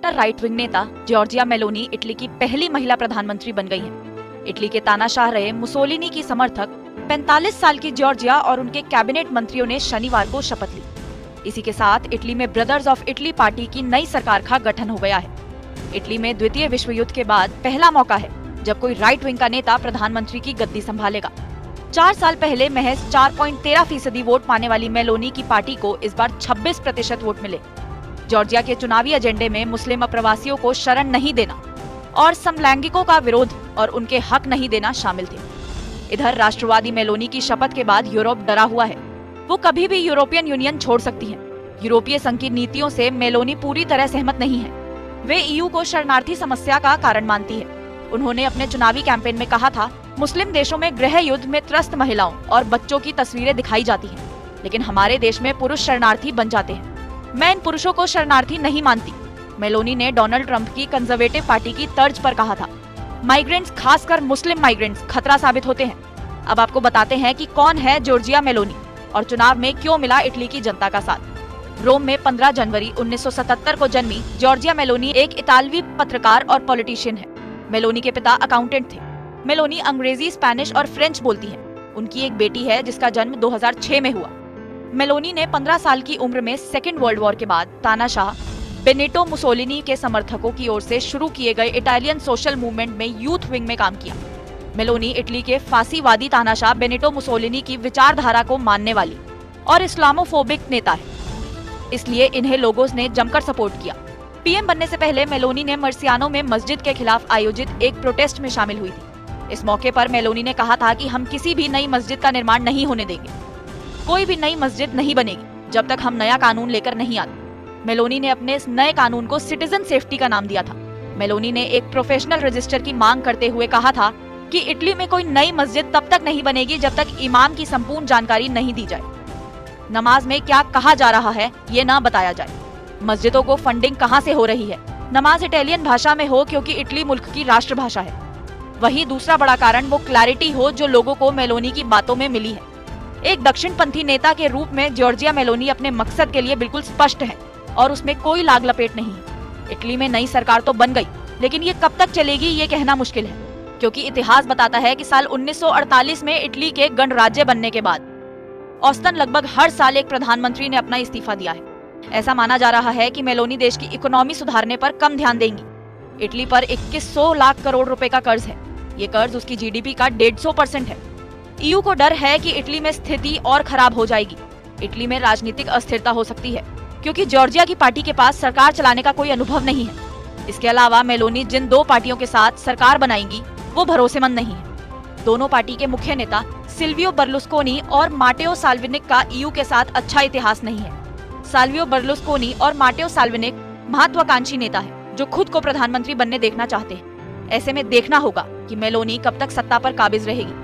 कट्टर right wing नेता Giorgia Meloni Italy की पहली महिला प्रधानमंत्री बन गई हैं। इटली के तानाशाह रहे मुसोलिनी की समर्थक 45 साल की जॉर्जिया और उनके कैबिनेट मंत्रियों ने शनिवार को शपथ ली। इसी के साथ इटली में ब्रदर्स ऑफ इटली पार्टी की नई सरकार का गठन हो गया है। इटली में द्वितीय विश्व युद्ध के बाद पहला मौका है जब कोई राइट विंग का नेता प्रधानमंत्री की गद्दी संभालेगा। 4 साल पहले महज 4.13% वोट पाने वाली मेलोनी की पार्टी को इस बार 26% वोट मिले। जॉर्जिया के चुनावी एजेंडे में मुस्लिम अप्रवासियों को शरण नहीं देना और समलैंगिकों का विरोध और उनके हक नहीं देना शामिल थे। इधर राष्ट्रवादी मेलोनी की शपथ के बाद यूरोप डरा हुआ है। वो कभी भी यूरोपियन यूनियन छोड़ सकती है। यूरोपीय संघ की नीतियों से मेलोनी पूरी तरह सहमत नहीं है। वे ईयू को शरणार्थी समस्या का कारण मानती है। उन्होंने अपने चुनावी कैंपेन में कहा था, मुस्लिम देशों में गृह युद्ध में त्रस्त महिलाओं और बच्चों की तस्वीरें दिखाई जाती हैं, लेकिन हमारे देश में पुरुष शरणार्थी बन जाते हैं। मैं इन पुरुषों को शरणार्थी नहीं मानती। मेलोनी ने डोनाल्ड ट्रंप की कंजर्वेटिव पार्टी की तर्ज पर कहा था, माइग्रेंट्स खासकर मुस्लिम माइग्रेंट्स खतरा साबित होते हैं। अब आपको बताते हैं कि कौन है जॉर्जिया मेलोनी और चुनाव में क्यों मिला इटली की जनता का साथ। रोम में 15 जनवरी 1977 को जन्मी जॉर्जिया मेलोनी एक इतालवी पत्रकार और पॉलिटिशियन है। मेलोनी के पिता अकाउंटेंट थे। मेलोनी अंग्रेजी, स्पेनिश और फ्रेंच बोलती हैं। उनकी एक बेटी है जिसका जन्म 2006 में हुआ। मेलोनी ने 15 साल की उम्र में सेकेंड वर्ल्ड वॉर के बाद तानाशाह बेनिटो मुसोलिनी के समर्थकों की ओर से शुरू किए गए इटालियन सोशल मूवमेंट में यूथ विंग में काम किया। मेलोनी इटली के फांसीवादी तानाशाह बेनिटो मुसोलिनी की विचारधारा को मानने वाली और इस्लामोफोबिक नेता है, इसलिए इन्हें लोगों ने जमकर सपोर्ट किया। पीएम बनने से पहले मेलोनी ने मर्सियानो में मस्जिद के खिलाफ आयोजित एक प्रोटेस्ट में शामिल हुई थी। इस मौके पर मेलोनी ने कहा था कि हम किसी भी नई मस्जिद का निर्माण नहीं होने देंगे। कोई भी नई मस्जिद नहीं बनेगी जब तक हम नया कानून लेकर नहीं आते। मेलोनी ने अपने इस नए कानून को सिटीजन सेफ्टी का नाम दिया था। मेलोनी ने एक प्रोफेशनल रजिस्टर की मांग करते हुए कहा था कि इटली में कोई नई मस्जिद तब तक नहीं बनेगी जब तक इमाम की संपूर्ण जानकारी नहीं दी जाए, नमाज में क्या कहा जा रहा है ये ना बताया जाए, मस्जिदों को फंडिंग कहां से हो रही है, नमाज इटालियन भाषा में हो क्योंकि इटली मुल्क की राष्ट्रभाषा है। वही दूसरा बड़ा कारण वो क्लैरिटी हो जो लोगों को मेलोनी की बातों में मिली है। एक दक्षिणपंथी नेता के रूप में जॉर्जिया मेलोनी अपने मकसद के लिए बिल्कुल स्पष्ट है और उसमें कोई लाग लपेट नहीं है। इटली में नई सरकार तो बन गई, लेकिन ये कब तक चलेगी ये कहना मुश्किल है, क्योंकि इतिहास बताता है कि साल 1948 में इटली के गणराज्य बनने के बाद औसतन लगभग हर साल एक प्रधानमंत्री ने अपना इस्तीफा दिया है। ऐसा माना जा रहा है कि मेलोनी देश की इकोनॉमी सुधारने पर कम ध्यान देंगी। इटली पर 2100 लाख करोड़ रुपए का कर्ज है। ये कर्ज उसकी जीडीपी का 150% है। ईयू को डर है कि इटली में स्थिति और खराब हो जाएगी। इटली में राजनीतिक अस्थिरता हो सकती है क्योंकि जॉर्जिया की पार्टी के पास सरकार चलाने का कोई अनुभव नहीं है। इसके अलावा मेलोनी जिन 2 पार्टियों के साथ सरकार बनाएंगी वो भरोसेमंद नहीं है। दोनों पार्टी के मुख्य नेता सिल्वियो बर्लुस्कोनी और माटेओ साल्विनिक का ईयू के साथ अच्छा इतिहास नहीं है। सिल्वियो बर्लुस्कोनी और माटेओ साल्विनिक महत्वाकांक्षी नेता है जो खुद को प्रधानमंत्री बनने देखना चाहते हैं। ऐसे में देखना होगा कि मेलोनी कब तक सत्ता पर काबिज रहेगी।